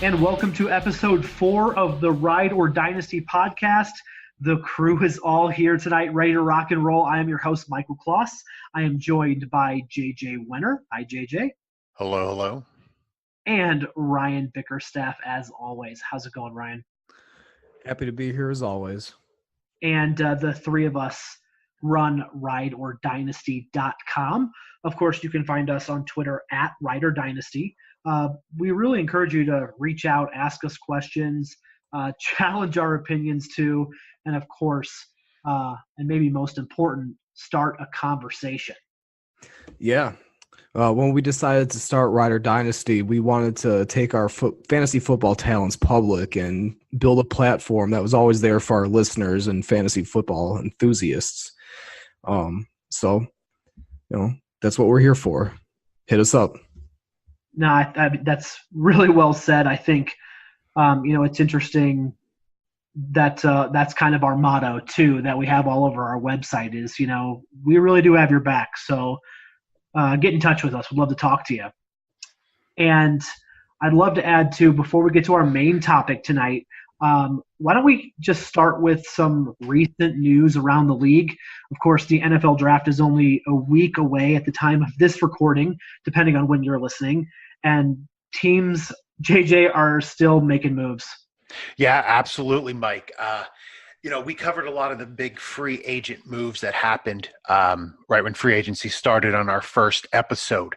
and welcome to episode 4 of the Ride or Dynasty podcast. The crew is all here tonight, ready to rock and roll. I am your host, Michael Kloss. I am joined by JJ Wenner. Hi, JJ. Hello, hello. And Ryan Bickerstaff, as always. How's it going, Ryan? Happy to be here, as always. And the three of us run rideordynasty.com. Of course, you can find us on Twitter at rideordynasty. We really encourage you to reach out, ask us questions, challenge our opinions too, and of course, and maybe most important, start a conversation. Yeah. When we decided to start Ride or Dynasty, we wanted to take our fantasy football talents public and build a platform that was always there for our listeners and fantasy football enthusiasts. So, that's what we're here for. Hit us up. No, I that's really well said. I think, it's interesting that that's kind of our motto too, that we have all over our website is, we really do have your back. So get in touch with us. We'd love to talk to you. And I'd love to add too, before we get to our main topic tonight, why don't we just start with some recent news around the league? Of course, the NFL draft is only a week away at the time of this recording, depending on when you're listening. And teams, JJ, are still making moves. Yeah, absolutely, Mike. We covered a lot of the big free agent moves that happened right when free agency started on our first episode.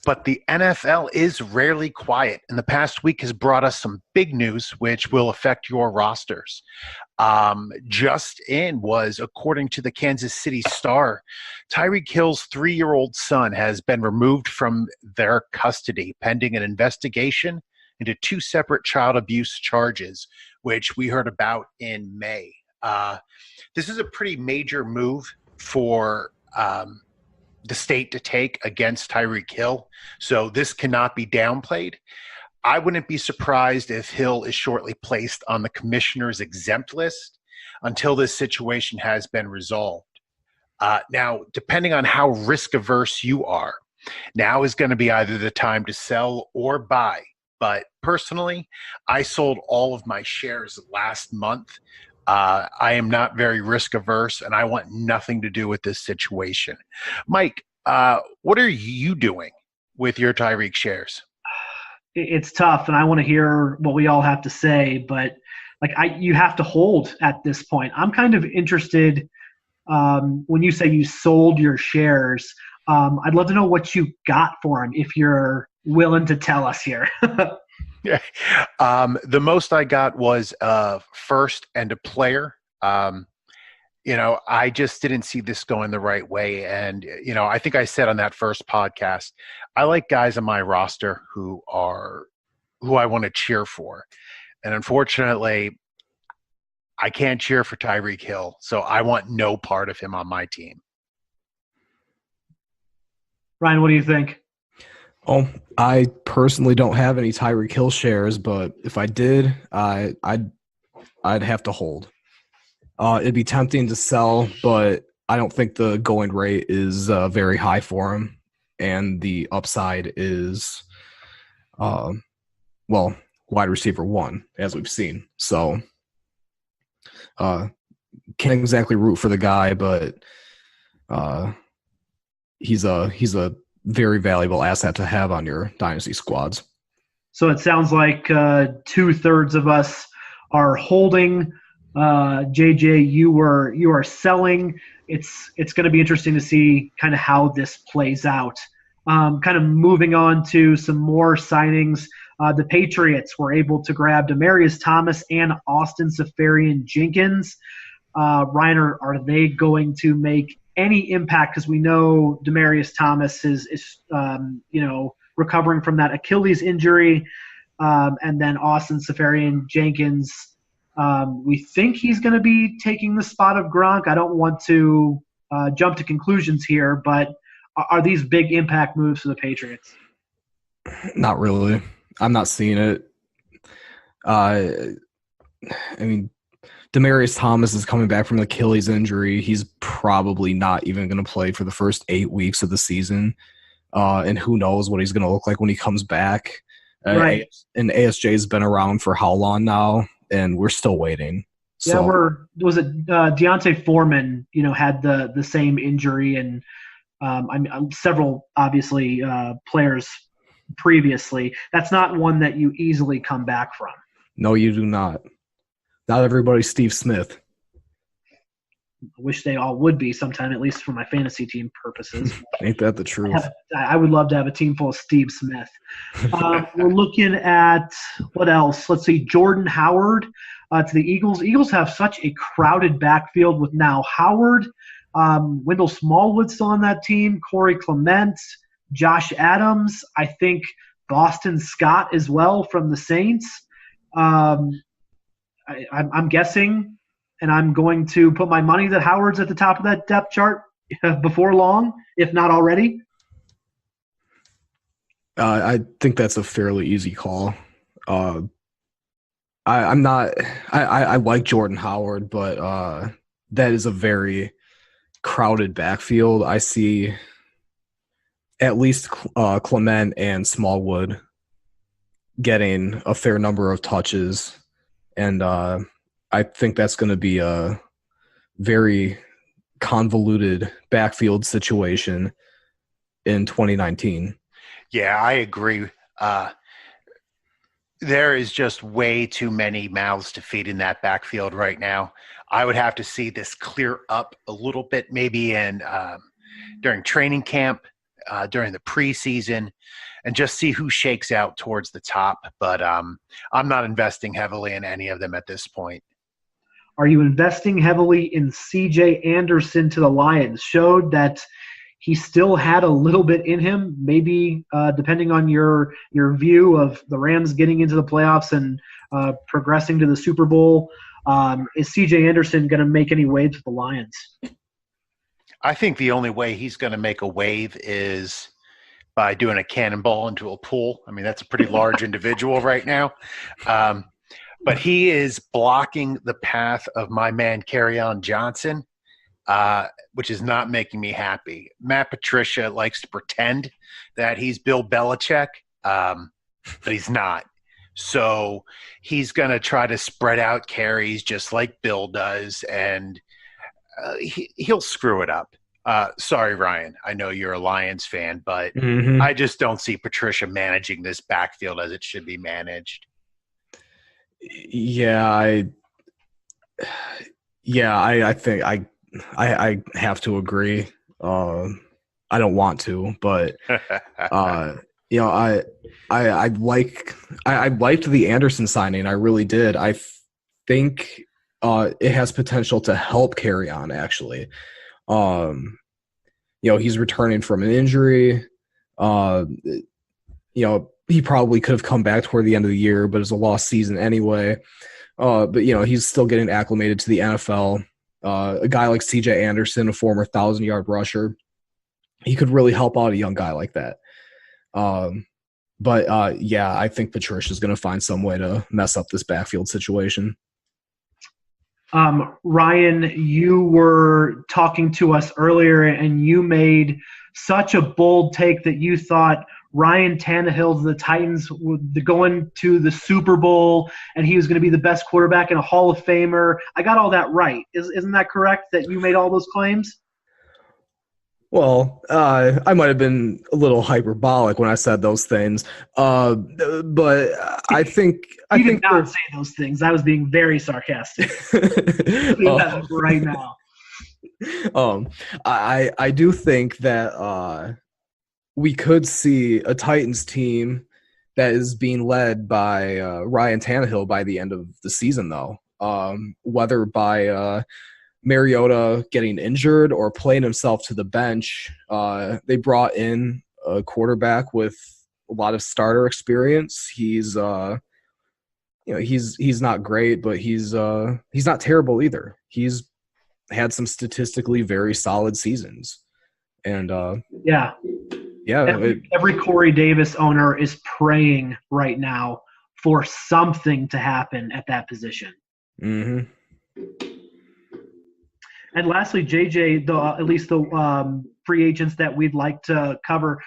But the NFL is rarely quiet, and the past week has brought us some big news which will affect your rosters. Just in was, according to the Kansas City Star, Tyreek Hill's 3-year-old son has been removed from their custody pending an investigation into 2 separate child abuse charges, which we heard about in May. This is a pretty major move for the state to take against Tyreek Hill, so this cannot be downplayed. I wouldn't be surprised if Hill is shortly placed on the commissioner's exempt list until this situation has been resolved. Now, depending on how risk-averse you are, now is going to be either the time to sell or buy. But personally, I sold all of my shares last month. I am not very risk-averse, and I want nothing to do with this situation. Mike, what are you doing with your Tyreek shares? It's tough, and I want to hear what we all have to say, but you have to hold at this point. I'm kind of interested when you say you sold your shares. I'd love to know what you got for them if you're willing to tell us here. Yeah. The most I got was first and a player. I just didn't see this going the right way. And, I think I said on that first podcast, I like guys on my roster who I want to cheer for. And unfortunately, I can't cheer for Tyreek Hill. So I want no part of him on my team. Ryan, what do you think? Oh, I personally don't have any Tyreek Hill shares, but if I did, I'd have to hold. It'd be tempting to sell, but I don't think the going rate is very high for him, and the upside is, wide receiver 1, as we've seen. So, can't exactly root for the guy, but he's a very valuable asset to have on your dynasty squads. So it sounds like 2/3 of us are holding. JJ, you are selling. It's going to be interesting to see kind of how this plays out. Kind of moving on to some more signings. The Patriots were able to grab Demaryius Thomas and Austin Seferian-Jenkins. Ryan, are they going to make any impact? Because we know Demaryius Thomas is recovering from that Achilles injury, and then Austin Seferian-Jenkins, we think he's going to be taking the spot of Gronk. I don't want to jump to conclusions here, but are these big impact moves for the Patriots? Not really. I'm not seeing it. Demaryius Thomas is coming back from the Achilles injury. He's probably not even going to play for the first 8 weeks of the season. And who knows what he's going to look like when he comes back. Right. And ASJ's been around for how long now, and we're still waiting. Yeah, So was it Deontay Foreman? Had the same injury, and several obviously players previously. That's not one that you easily come back from. no, you do not. Not everybody's Steve Smith. I wish they all would be sometime, at least for my fantasy team purposes. Ain't that the truth? I would love to have a team full of Steve Smith. We're looking at what else? Let's see, Jordan Howard to the Eagles. Eagles have such a crowded backfield with now Howard, Wendell Smallwood still on that team, Corey Clement, Josh Adams. I think Boston Scott as well from the Saints. I'm guessing, and I'm going to put my money that Howard's at the top of that depth chart before long, if not already. I think that's a fairly easy call. I'm not. I like Jordan Howard, but that is a very crowded backfield. I see at least Clement and Smallwood getting a fair number of touches, and I think that's going to be a very convoluted backfield situation in 2019. Yeah, I agree. There is just way too many mouths to feed in that backfield right now. I would have to see this clear up a little bit, maybe during training camp, during the preseason, and just see who shakes out towards the top. But I'm not investing heavily in any of them at this point. Are you investing heavily in CJ Anderson to the Lions? Showed that he still had a little bit in him, maybe depending on your view of the Rams getting into the playoffs and progressing to the Super Bowl. Is CJ Anderson going to make any waves with the Lions? I think the only way he's going to make a wave is by doing a cannonball into a pool. I mean, that's a pretty large individual right now. But he is blocking the path of my man, Kerryon Johnson, which is not making me happy. Matt Patricia likes to pretend that he's Bill Belichick, but he's not. So he's going to try to spread out carries just like Bill does, and he'll screw it up. Sorry, Ryan. I know you're a Lions fan, but I just don't see Patricia managing this backfield as it should be managed. Yeah, I think I have to agree. I don't want to, but I liked the Anderson signing. I really did. I think it has potential to help Kerryon actually. He's returning from an injury. He probably could have come back toward the end of the year, but it's a lost season anyway. But he's still getting acclimated to the NFL. A guy like CJ Anderson, a former 1,000-yard rusher, he could really help out a young guy like that. But I think Patricia's going to find some way to mess up this backfield situation. Ryan, you were talking to us earlier, and you made such a bold take that you thought Ryan Tannehill, the Titans, would go into the Super Bowl, and he was going to be the best quarterback and a Hall of Famer. I got all that right. Isn't that correct, that you made all those claims? Well, I might have been a little hyperbolic when I said those things, but I think you did not say those things. I was being very sarcastic. Right now. I do think that we could see a Titans team that is being led by Ryan Tannehill by the end of the season, though. Whether by Mariota getting injured or playing himself to the bench, they brought in a quarterback with a lot of starter experience. He's he's not great, but he's not terrible either. He's had some statistically very solid seasons, and every Corey Davis owner is praying right now for something to happen at that position. Mm-hmm. And lastly, JJ, at least the free agents that we'd like to cover,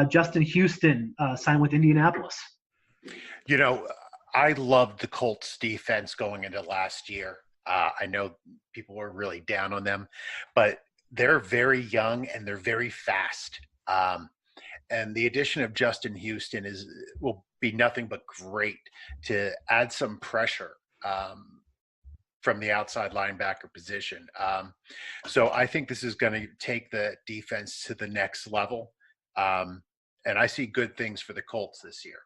Justin Houston signed with Indianapolis. You know, I loved the Colts defense going into last year. I know people were really down on them, but they're very young and they're very fast. And the addition of Justin Houston will be nothing but great to add some pressure from the outside linebacker position. So I think this is going to take the defense to the next level. And I see good things for the Colts this year.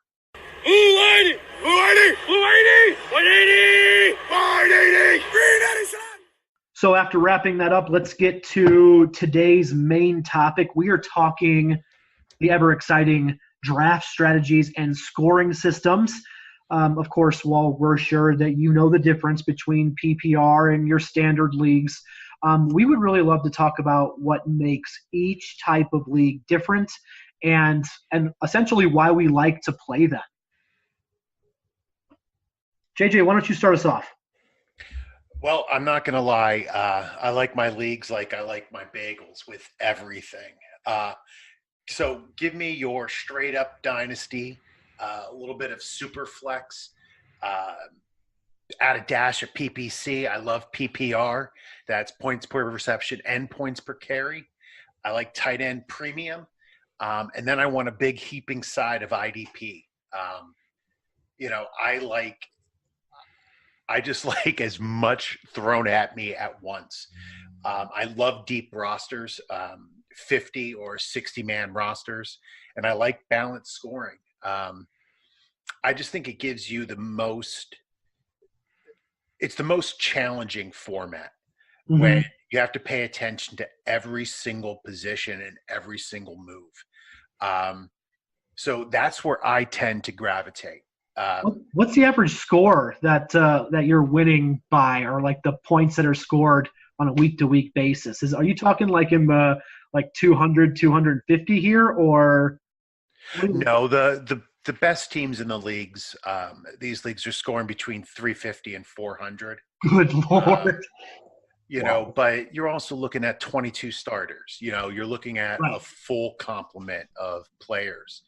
180, 180, 180, 180, 180. So after wrapping that up, let's get to today's main topic. We are talking the ever exciting draft strategies and scoring systems. Of course, while we're sure that you know the difference between PPR and your standard leagues, we would really love to talk about what makes each type of league different and essentially why we like to play them. JJ, why don't you start us off? Well, I'm not going to lie. I like my leagues like I like my bagels with everything. So give me your straight up dynasty, a little bit of super flex, add a dash of PPC. I love PPR. That's points per reception and points per carry. I like tight end premium. And then I want a big heaping side of IDP. I just like as much thrown at me at once. I love deep rosters, 50 or 60-man rosters, and I like balanced scoring. I just think it gives you it's the most challenging format when you have to pay attention to every single position and every single move. So that's where I tend to gravitate. What's the average score that you're winning by, or like the points that are scored on a week-to-week basis? Are you talking like in the like 200, 250 here, or? No, the best teams in the leagues, these leagues are scoring between 350 and 400. Good Lord. Wow. But you're also looking at 22 starters. You're looking at a full complement of players.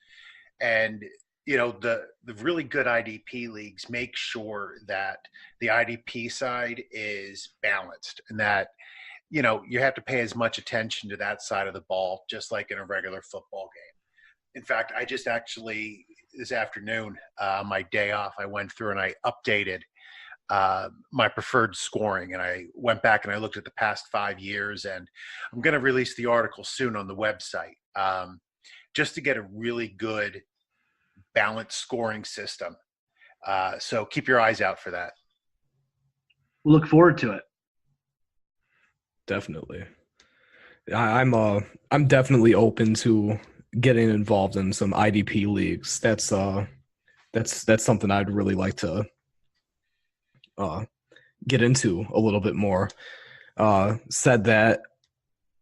And the really good IDP leagues make sure that the IDP side is balanced and that, you have to pay as much attention to that side of the ball, just like in a regular football game. In fact, I just actually, this afternoon, my day off, I went through and I updated my preferred scoring. And I went back and I looked at the past 5 years, and I'm going to release the article soon on the website just to get a really good balanced scoring system. So keep your eyes out for that. We'll look forward to it. Definitely. I'm definitely open to getting involved in some IDP leagues. That's something I'd really like to get into a little bit more. Said that,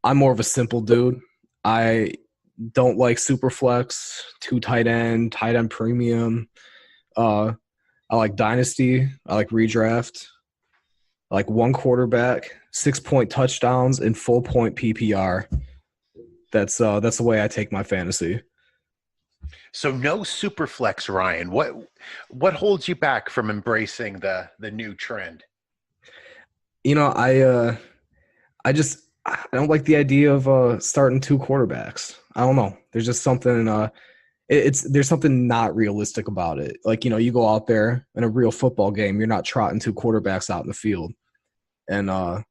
I'm more of a simple dude. I don't like Superflex, 2 tight end premium. I like Dynasty. I like redraft. I like 1 quarterback, 6-point touchdowns, and full point PPR. That's the way I take my fantasy. So no Superflex, Ryan. What holds you back from embracing the new trend? I don't like the idea of starting 2 quarterbacks. I don't know. There's just something there's something not realistic about it. Like, you go out there in a real football game, you're not trotting 2 quarterbacks out in the field. And I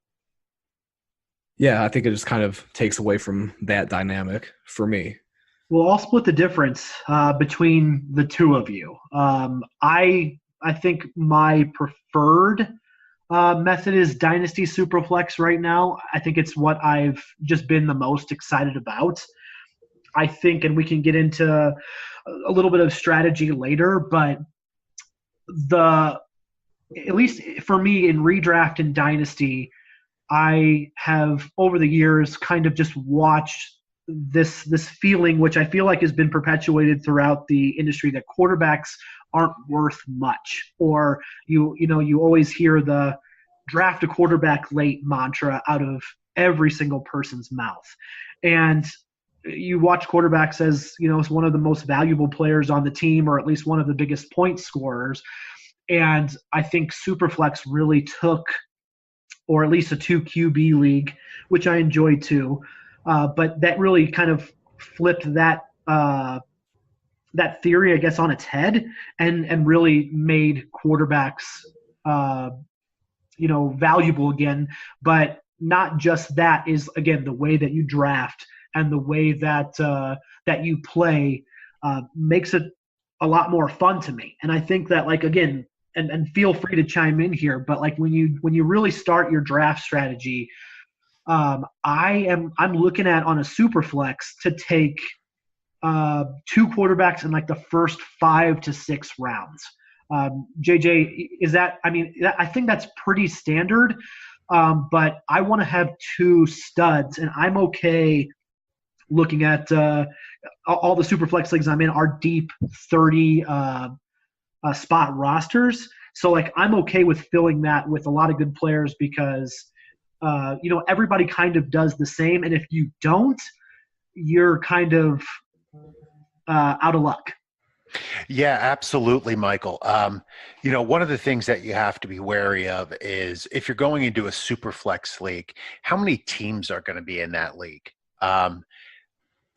think it just kind of takes away from that dynamic for me. Well, I'll split the difference between the two of you. I think my preferred method is Dynasty Superflex right now. I think it's what I've just been the most excited about. I think, and we can get into a little bit of strategy later, but at least for me in redraft and Dynasty, I have over the years kind of just watched this feeling, which I feel like has been perpetuated throughout the industry, that quarterbacks aren't worth much, or you always hear the draft a quarterback late mantra out of every single person's mouth. And you watch quarterbacks as, as one of the most valuable players on the team, or at least one of the biggest point scorers. And I think Superflex really took, or at least a 2 QB league, which I enjoy too. But that really kind of flipped that theory, I guess, on its head, and really made quarterbacks, valuable again. But not just that, is again the way that you draft and the way that that you play makes it a lot more fun to me. And I think that, like, again, and feel free to chime in here, but like when you really start your draft strategy, I'm looking at, on a super flex, to take 2 quarterbacks in like the first 5 to 6 rounds. JJ, is that? I mean, I think that's pretty standard. But I want to have 2 studs, and I'm okay looking at all the super flex leagues I'm in are deep 30 spot rosters. So like I'm okay with filling that with a lot of good players, because everybody kind of does the same, and if you don't, you're kind of out of luck. Yeah, absolutely, Michael. One of the things that you have to be wary of is, if you're going into a super flex league, how many teams are going to be in that league?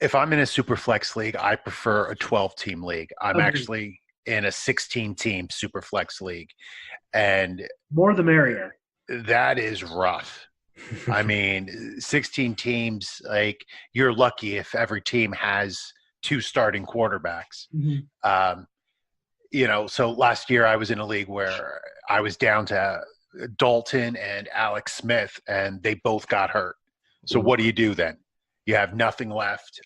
If I'm in a super flex league, I prefer a 12-team league. I'm actually in a 16-team super flex league, and more the merrier. That is rough. I mean, 16 teams, like, you're lucky if every team has 2 starting quarterbacks. Mm-hmm. So last year I was in a league where I was down to Dalton and Alex Smith, and they both got hurt. So what do you do then? You have nothing left.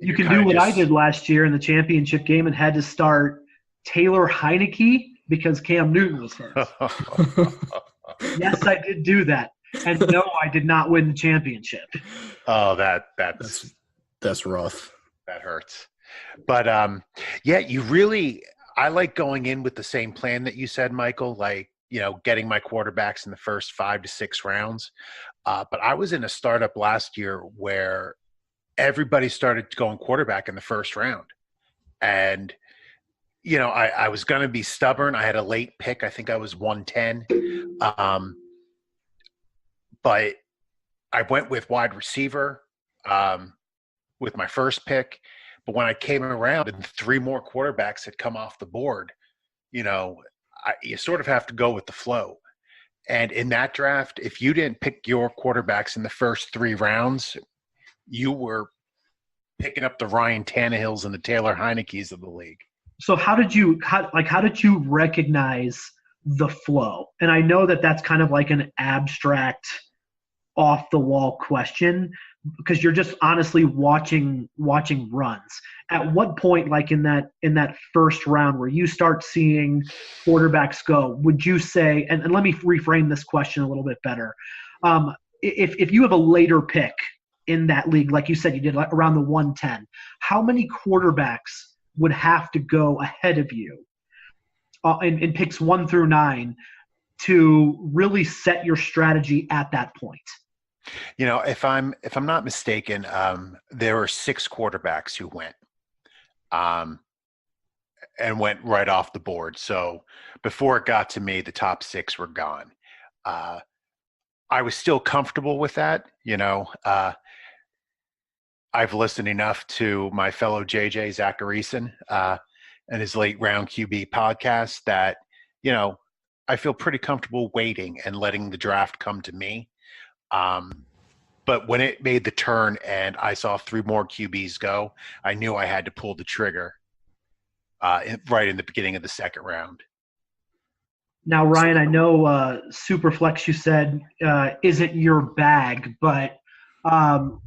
You can do what I did last year in the championship game, and had to start Taylor Heineke because Cam Newton was hurt. Yes, I did do that. And no, I did not win the championship. Oh, that's rough. That hurts. But I like going in with the same plan that you said, Michael, like, getting my quarterbacks in the first 5 to 6 rounds. But I was in a startup last year where everybody started going quarterback in the first round. And, I was going to be stubborn. I had a late pick. I think I was 110. But I went with wide receiver with my first pick. But when I came around and 3 more quarterbacks had come off the board, you sort of have to go with the flow. And in that draft, if you didn't pick your quarterbacks in the first 3 rounds, you were picking up the Ryan Tannehills and the Taylor Heinekes of the league. So how did you recognize the flow? And I know that that's kind of like an abstract, off the wall question, because you're just honestly watching runs. At what point, like in that first round where you start seeing quarterbacks go, would you say, and let me reframe this question a little bit better. If you have a later pick in that league, like you said, you did around the 110, how many quarterbacks would have to go ahead of you in picks 1 through 9 to really set your strategy at that point? If I'm not mistaken, there were 6 quarterbacks who went, and went right off the board. So before it got to me, the top 6 were gone. I was still comfortable with that. I've listened enough to my fellow JJ Zacharyson and his late round QB podcast that, I feel pretty comfortable waiting and letting the draft come to me. But when it made the turn and I saw 3 more QBs go, I knew I had to pull the trigger right in the beginning of the second round. Now, Ryan, I know Superflex, you said, isn't your bag, but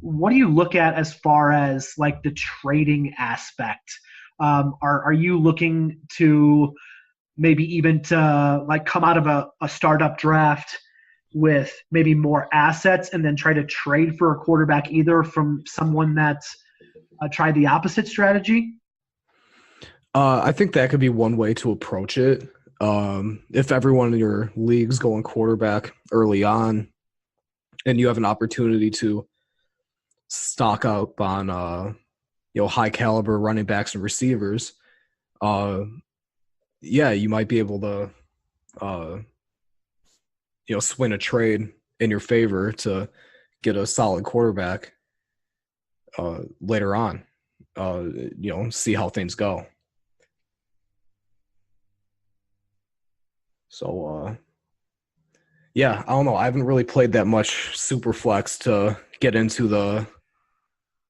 what do you look at as far as like the trading aspect? Are you looking to maybe even to like come out of a startup draft with maybe more assets and then try to trade for a quarterback either from someone that's tried the opposite strategy? I think that could be one way to approach it. If everyone in your league's going quarterback early on and you have an opportunity to stock up on high caliber running backs and receivers, you might be able to swing a trade in your favor to get a solid quarterback later on. See how things go. So, I don't know. I haven't really played that much Superflex to get into the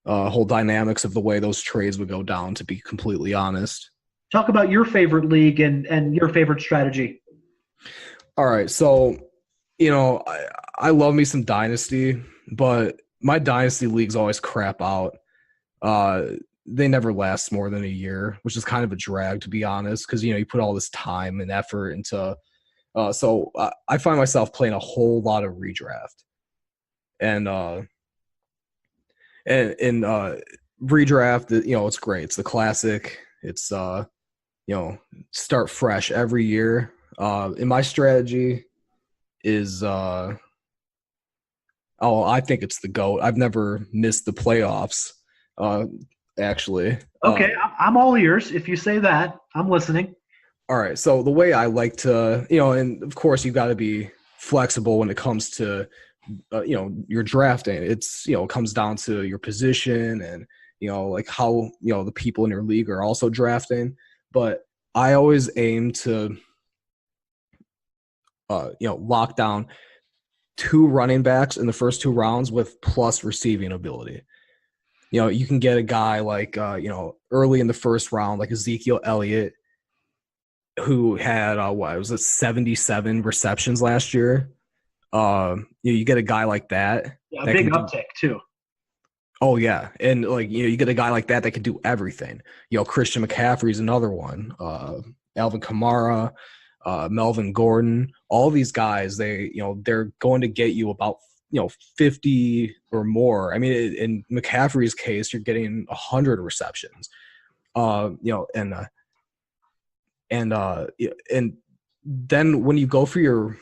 whole dynamics of the way those trades would go down, to be completely honest. Talk about your favorite league and your favorite strategy. All right. So, I love me some Dynasty, but my Dynasty leagues always crap out. They never last more than a year, which is kind of a drag, to be honest, because, you put all this time and effort into so I find myself playing a whole lot of redraft. And redraft, it's great. It's the classic. It's, start fresh every year. And my strategy is, I think it's the GOAT. I've never missed the playoffs, actually. Okay, I'm all ears. If you say that, I'm listening. All right. So the way I like to, and of course you got to be flexible when it comes to, your drafting. It's, it comes down to your position and, like how, the people in your league are also drafting. But I always aim to, lock down 2 running backs in the first 2 rounds with plus receiving ability. You can get a guy like, early in the first round, like Ezekiel Elliott, who had, 77 receptions last year. You get a guy like that. Yeah, a big uptick too. Oh yeah, and you get a guy like that can do everything. Christian McCaffrey's another one. Alvin Kamara, Melvin Gordon, all these guys, they're going to get you about 50 or more. I mean, in McCaffrey's case, you're getting 100 receptions. And then when you go for your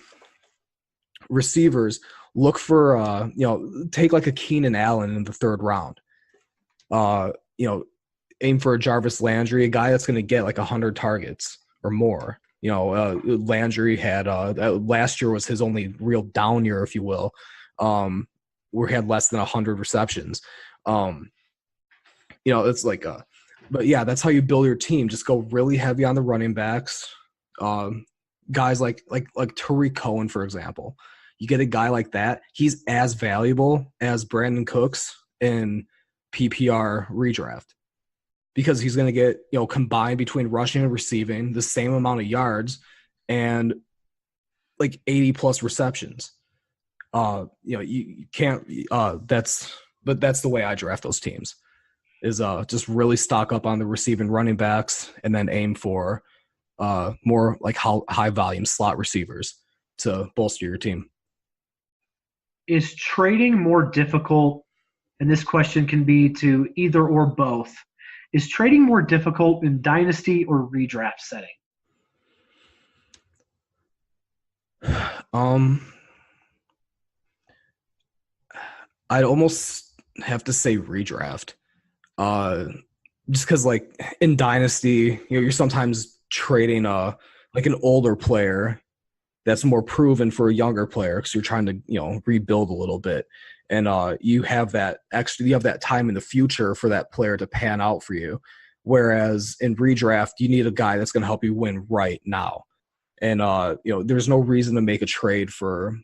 receivers, look for take like a Keenan Allen in the 3rd round. Aim for a Jarvis Landry, a guy that's going to get like 100 targets or more. Landry had last year was his only real down year, if you will, where he had less than 100 receptions. It's like but yeah, that's how you build your team. Just go really heavy on the running backs. Guys like Tariq Cohen, for example. You get a guy like that, he's as valuable as Brandon Cooks in PPR redraft, because he's going to get, combined between rushing and receiving the same amount of yards and like 80 plus receptions. You can't, that's the way I draft those teams, is just really stock up on the receiving running backs and then aim for more like high volume slot receivers to bolster your team. Is trading more difficult? And this question can be to either or both. Is trading more difficult in dynasty or redraft setting? I'd almost have to say redraft. Just because, like, in dynasty, you're sometimes trading like an older player that's more proven for a younger player, because you're trying to rebuild a little bit, and you have that time in the future for that player to pan out for you. Whereas in redraft, you need a guy that's going to help you win right now, and there's no reason to make a trade for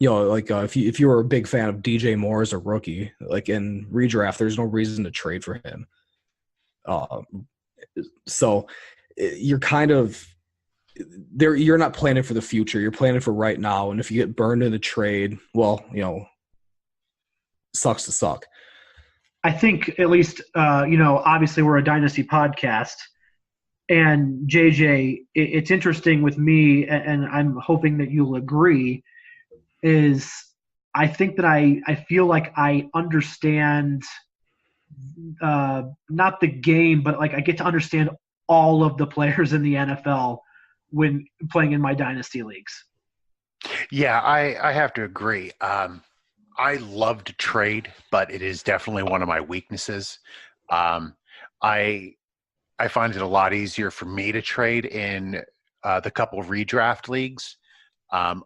if you were a big fan of DJ Moore as a rookie, like in redraft, there's no reason to trade for him. So you're kind of there. You're not planning for the future. You're planning for right now. And if you get burned in a trade, well, sucks to suck. I think at least, obviously we're a dynasty podcast, and JJ, it's interesting with me, and I'm hoping that you'll agree, is I think that I feel like I understand not the game, but like I get to understand all of the players in the NFL when playing in my dynasty leagues. Yeah, I have to agree. I love to trade, but it is definitely one of my weaknesses. Um, I I find it a lot easier for me to trade in the couple redraft leagues,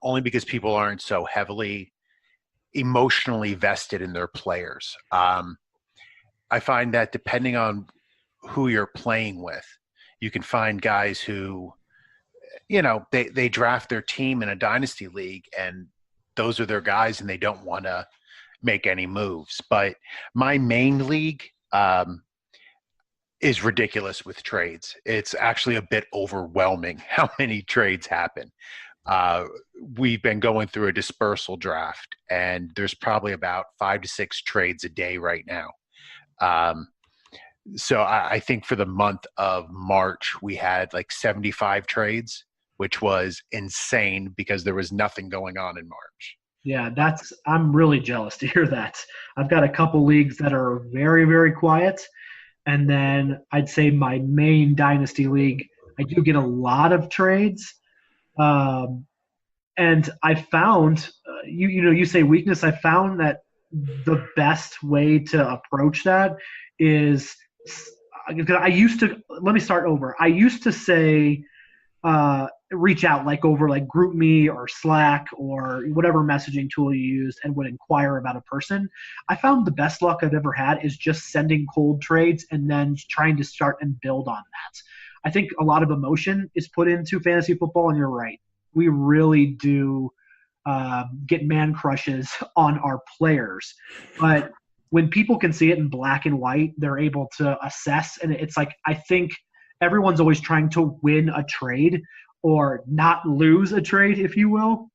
only because people aren't so heavily emotionally vested in their players. I find that depending on who you're playing with, you can find guys who, they draft their team in a dynasty league and those are their guys and they don't want to make any moves. But my main league is ridiculous with trades. It's actually a bit overwhelming how many trades happen. Uh, we've been going through a dispersal draft, and there's probably about 5 to 6 trades a day right now. Um, so I think for the month of March, we had like 75 trades, which was insane because there was nothing going on in March. Yeah, I'm really jealous to hear that. I've got a couple leagues that are very, very quiet. And then I'd say my main dynasty league, I do get a lot of trades. And I found, you say weakness. I found that the best way to approach that is, because let me start over. I used to say, reach out like over like GroupMe or Slack or whatever messaging tool you used and would inquire about a person. I found the best luck I've ever had is just sending cold trades and then trying to start and build on that. I think a lot of emotion is put into fantasy football, and you're right. We really do get man crushes on our players. But when people can see it in black and white, they're able to assess. And it's like, I think everyone's always trying to win a trade or not lose a trade, if you will.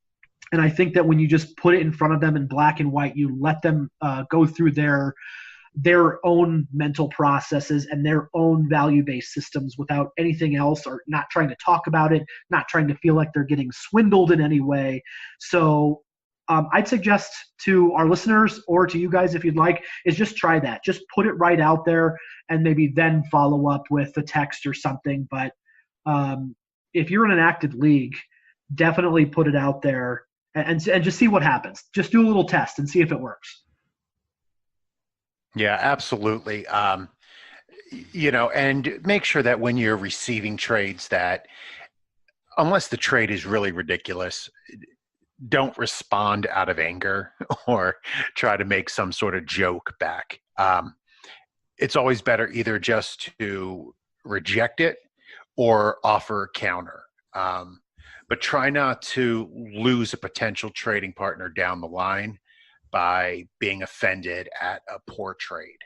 And I think that when you just put it in front of them in black and white, you let them go through their own mental processes and their own value-based systems without anything else, or not trying to talk about it, not trying to feel like they're getting swindled in any way. So I'd suggest to our listeners, or to you guys if you'd like, is just try that. Just put it right out there and maybe then follow up with a text or something. But if you're in an active league, definitely put it out there and just see what happens. Just do a little test and see if it works. Yeah, absolutely. And make sure that when you're receiving trades that, unless the trade is really ridiculous, don't respond out of anger or try to make some sort of joke back. It's always better either just to reject it or offer a counter. But try not to lose a potential trading partner down the line by being offended at a poor trade.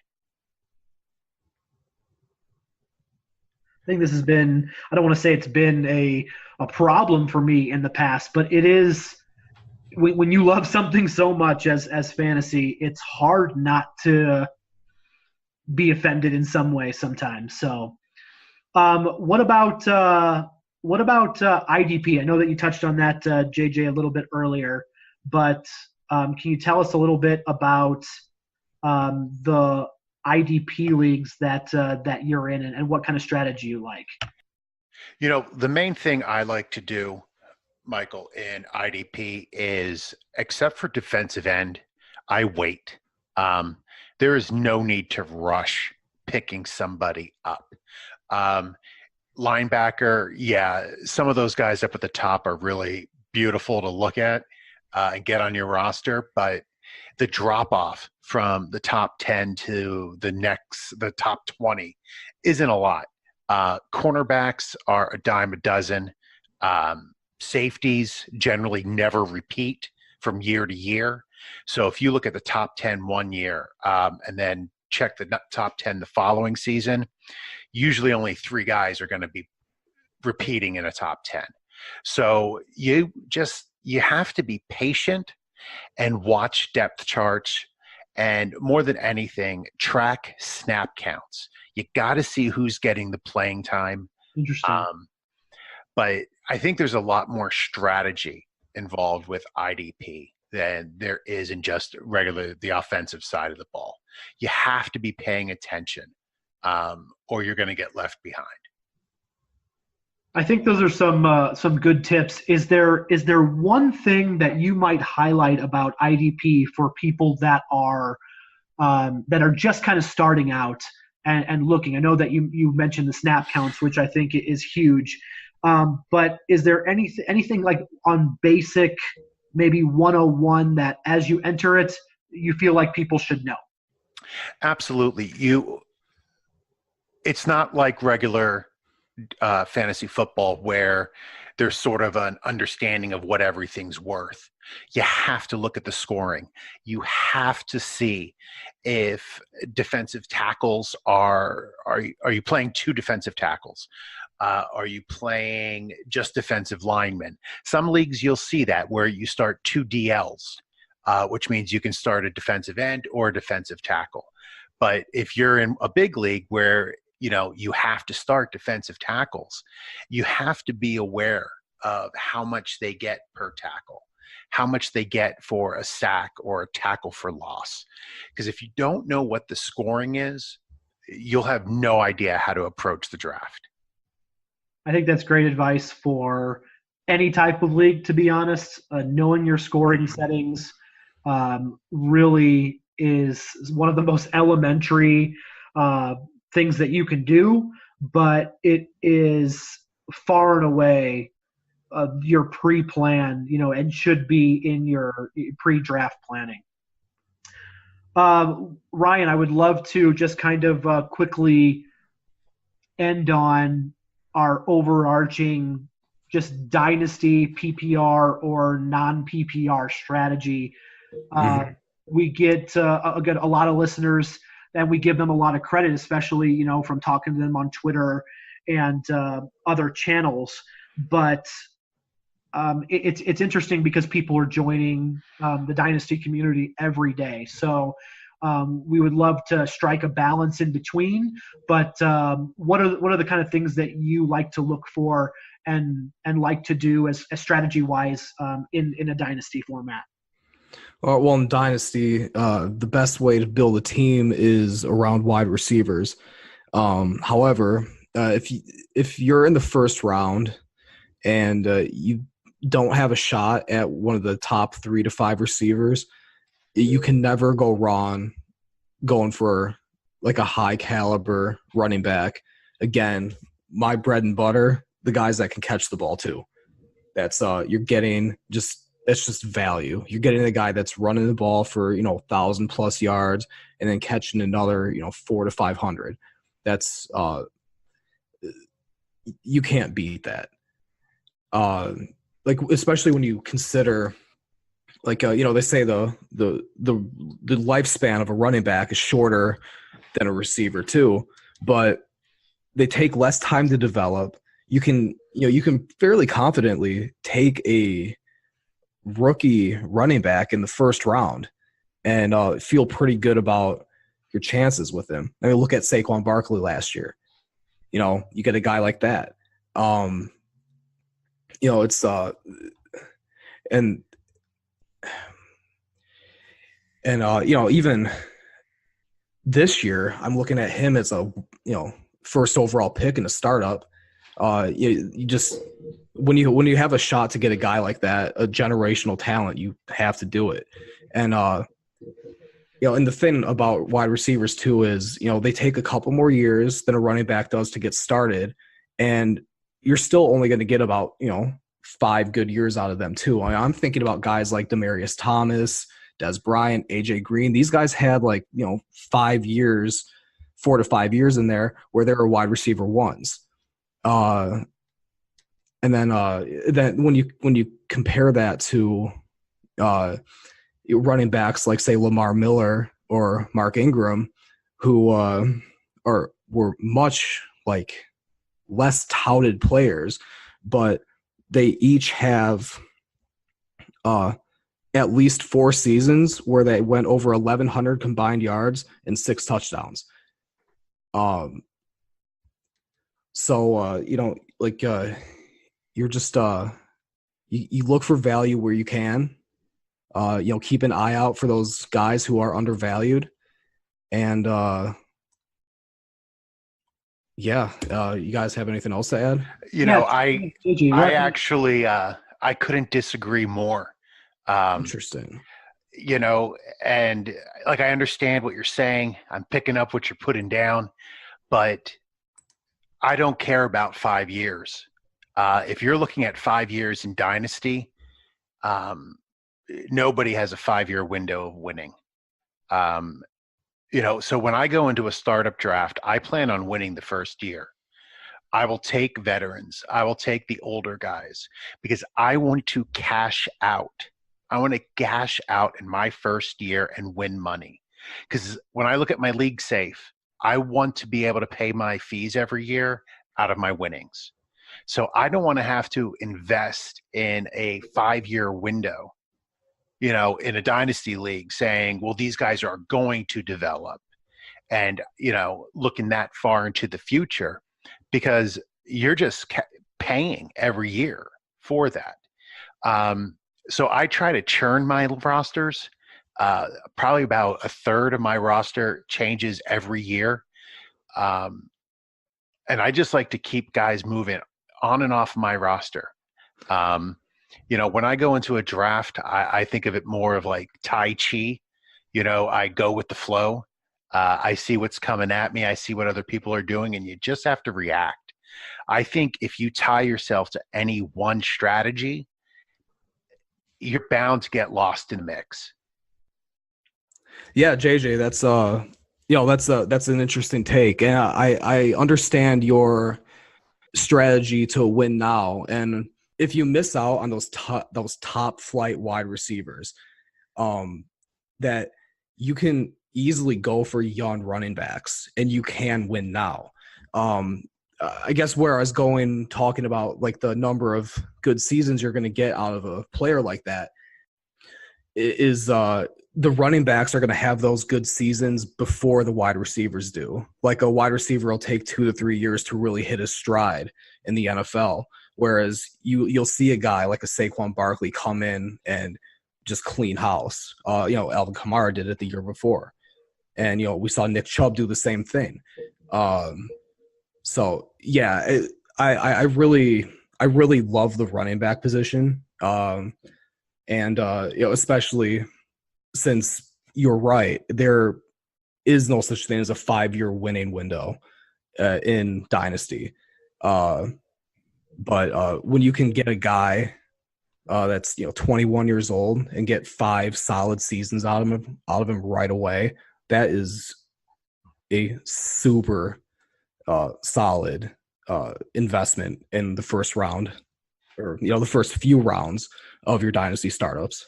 I think this has been, I don't want to say it's been a problem for me in the past, but it is, when you love something so much as fantasy, it's hard not to be offended in some way sometimes. So what about IDP? I know that you touched on that, JJ, a little bit earlier, but can you tell us a little bit about the IDP leagues that you're in, and what kind of strategy you like? The main thing I like to do, Michael, in IDP is, except for defensive end, I wait. There is no need to rush picking somebody up. Linebacker, yeah, some of those guys up at the top are really beautiful to look at and get on your roster, but the drop off from the top 10 to the top 20 isn't a lot. Cornerbacks are a dime a dozen. Safeties generally never repeat from year to year. So if you look at the top 10 one year and then check the top 10 the following season, usually only 3 guys are going to be repeating in a top 10. So you have to be patient and watch depth charts, and more than anything, track snap counts. You got to see who's getting the playing time. Interesting. But I think there's a lot more strategy involved with IDP than there is in just the offensive side of the ball. You have to be paying attention, or you're going to get left behind. I think those are some good tips. Is there one thing that you might highlight about IDP for people that are just kind of starting out and looking? I know that you mentioned the snap counts, which I think is huge. But is there anything like on basic, maybe 101 that as you enter it, you feel like people should know? Absolutely. It's not like regular fantasy football where there's sort of an understanding of what everything's worth. You have to look at the scoring. You have to see if defensive tackles are you playing two defensive tackles? Are you playing just defensive linemen? Some leagues you'll see that where you start two DLs, which means you can start a defensive end or a defensive tackle. But if you're in a big league where you have to start defensive tackles, you have to be aware of how much they get per tackle, how much they get for a sack or a tackle for loss. Because if you don't know what the scoring is, you'll have no idea how to approach the draft. I think that's great advice for any type of league, to be honest. Knowing your scoring settings really is one of the most elementary things that you can do, but it is far and away your pre-plan, and should be in your pre-draft planning. Ryan, I would love to just kind of quickly end on our overarching just dynasty PPR or non-PPR strategy. We get a lot of listeners, and we give them a lot of credit, especially from talking to them on Twitter and other channels. But it's interesting because people are joining the Dynasty community every day. So we would love to strike a balance in between. But what are the kind of things that you like to look for and like to do as strategy wise in a Dynasty format? Well, in Dynasty, the best way to build a team is around wide receivers. However, if you're in the first round and you don't have a shot at one of the top 3 to 5 receivers, you can never go wrong going for like a high caliber running back. Again, my bread and butter, the guys that can catch the ball too. That's you're getting that's just value. You're getting a guy that's running the ball for 1,000+ yards and then catching another 400 to 500. That's you can't beat that. Like especially when you consider, like they say the lifespan of a running back is shorter than a receiver too, but they take less time to develop. You can fairly confidently take a rookie running back in the first round and feel pretty good about your chances with him. I mean, look at Saquon Barkley last year. You get a guy like that. It's even this year, I'm looking at him as a first overall pick in a startup. You just when you have a shot to get a guy like that, a generational talent, you have to do it. And and the thing about wide receivers too is they take a couple more years than a running back does to get started, and you're still only going to get about 5 good years out of them too. I'm thinking about guys like Demaryius Thomas, Des Bryant, AJ Green. These guys had 5 years, 4 to 5 years in there where they were wide receiver ones. And then when you compare that to running backs like say Lamar Miller or Mark Ingram, who were much less touted players, but they each have at least 4 seasons where they went over 1,100 combined yards and 6 touchdowns. You're just you look for value where you can. Keep an eye out for those guys who are undervalued, and Yeah. You guys have anything else to add? You Yeah, know, JJ, I actually I couldn't disagree more. Um, Interesting. you know, and like I understand what you're saying. I'm picking up what you're putting down, but I don't care about 5 years. If you're looking at 5 years in Dynasty, um, nobody has a 5 year window of winning. Um, so when I go into a startup draft, I plan on winning the first year. I will take veterans. I will take the older guys because I want to cash out. I want to cash out in my first year and win money. Because when I look at my league safe, I want to be able to pay my fees every year out of my winnings. So I don't want to have to invest in a 5 year window, in a dynasty league saying, well, these guys are going to develop and, looking that far into the future because you're just paying every year for that. So I try to churn my rosters. Probably about a third of my roster changes every year. And I just like to keep guys moving on and off my roster. When I go into a draft, I think of it more of like Tai Chi. I go with the flow. I see what's coming at me. I see what other people are doing, and you just have to react. I think if you tie yourself to any one strategy, you're bound to get lost in the mix. Yeah, JJ, that's an interesting take, and I understand your strategy to win now. And if you miss out on those top flight wide receivers, that you can easily go for young running backs, and you can win now. I guess where I was going, talking about like the number of good seasons you're going to get out of a player like that, is the running backs are going to have those good seasons before the wide receivers do. Like a wide receiver will take 2 to 3 years to really hit his stride in the NFL, whereas you'll see a guy like a Saquon Barkley come in and just clean house. Alvin Kamara did it the year before, and we saw Nick Chubb do the same thing. So yeah, I really love the running back position, and especially since you're right, there is no such thing as a 5-year winning window in Dynasty. But when you can get a guy that's 21 years old and get 5 solid seasons out of him right away, that is a super solid investment in the first round, or the first few rounds of your Dynasty startups.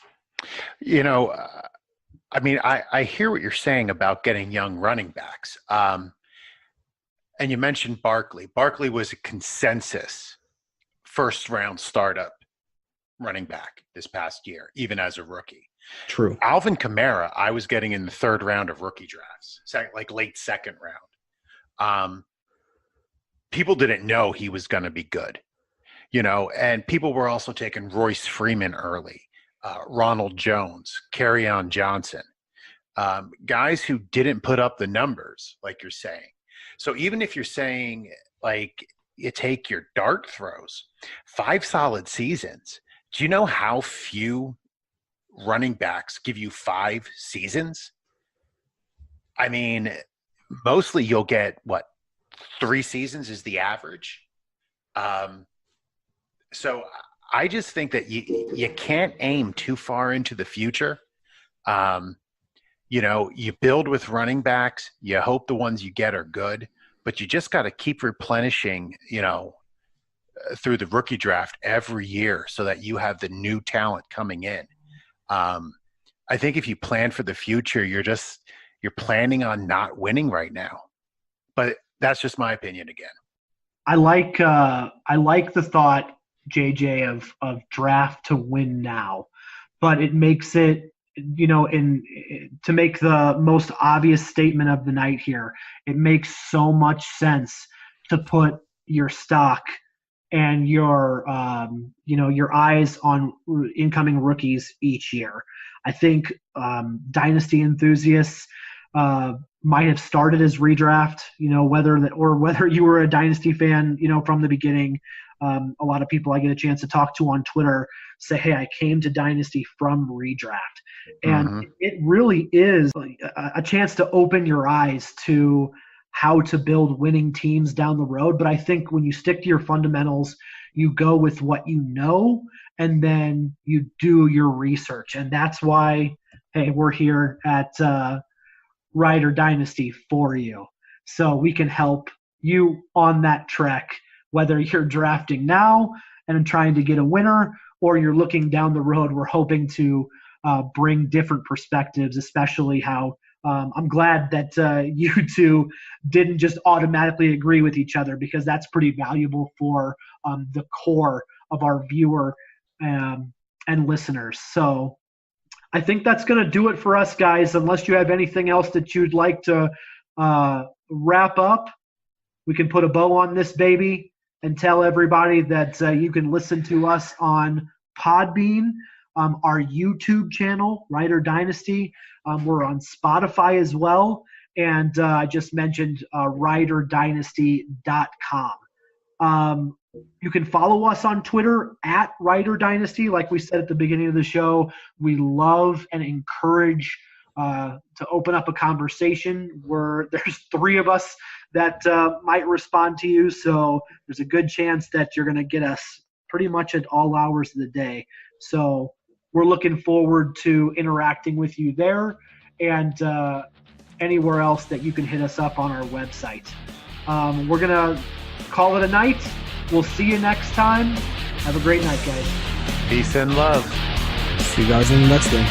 I hear what you're saying about getting young running backs. And you mentioned Barkley. Barkley was a consensus first round startup running back this past year, even as a rookie. True. Alvin Kamara, I was getting in the third round of rookie drafts, like late second round. People didn't know he was going to be good, and people were also taking Royce Freeman early, Ronald Jones, Kerryon Johnson, guys who didn't put up the numbers like you're saying. So even if you're saying like you take your dart throws, 5 solid seasons, do you know how few running backs give you 5 seasons? I mean, mostly you'll get 3 seasons is the average. So I just think that you can't aim too far into the future. You build with running backs. You hope the ones you get are good, but you just got to keep replenishing, through the rookie draft every year so that you have the new talent coming in. I think if you plan for the future, you're planning on not winning right now. But that's just my opinion again. I like the thought, JJ, of draft to win now, but it makes it, to make the most obvious statement of the night here, it makes so much sense to put your stock and your eyes on incoming rookies each year. I think dynasty enthusiasts might have started as redraft, whether you were a Dynasty fan, from the beginning. A lot of people I get a chance to talk to on Twitter say, hey, I came to Dynasty from redraft. And it really is a chance to open your eyes to how to build winning teams down the road. But I think when you stick to your fundamentals, you go with what you know, and then you do your research. And that's why, hey, we're here at Rider Dynasty for you. So we can help you on that trek, whether you're drafting now and trying to get a winner, or you're looking down the road. We're hoping to bring different perspectives, especially how I'm glad that you two didn't just automatically agree with each other, because that's pretty valuable for the core of our viewer and listeners. So I think that's going to do it for us, guys, unless you have anything else that you'd like to wrap up. We can put a bow on this baby and tell everybody that you can listen to us on Podbean, our YouTube channel, Rider Dynasty. We're on Spotify as well. And I just mentioned RiderDynasty.com. You can follow us on Twitter at Rider Dynasty. Like we said at the beginning of the show, we love and encourage to open up a conversation where there's 3 of us that might respond to you. So there's a good chance that you're going to get us pretty much at all hours of the day. So we're looking forward to interacting with you there, and anywhere else that you can hit us up on our website. We're going to call it a night. We'll see you next time. Have a great night, guys. Peace and love. See you guys in the next one.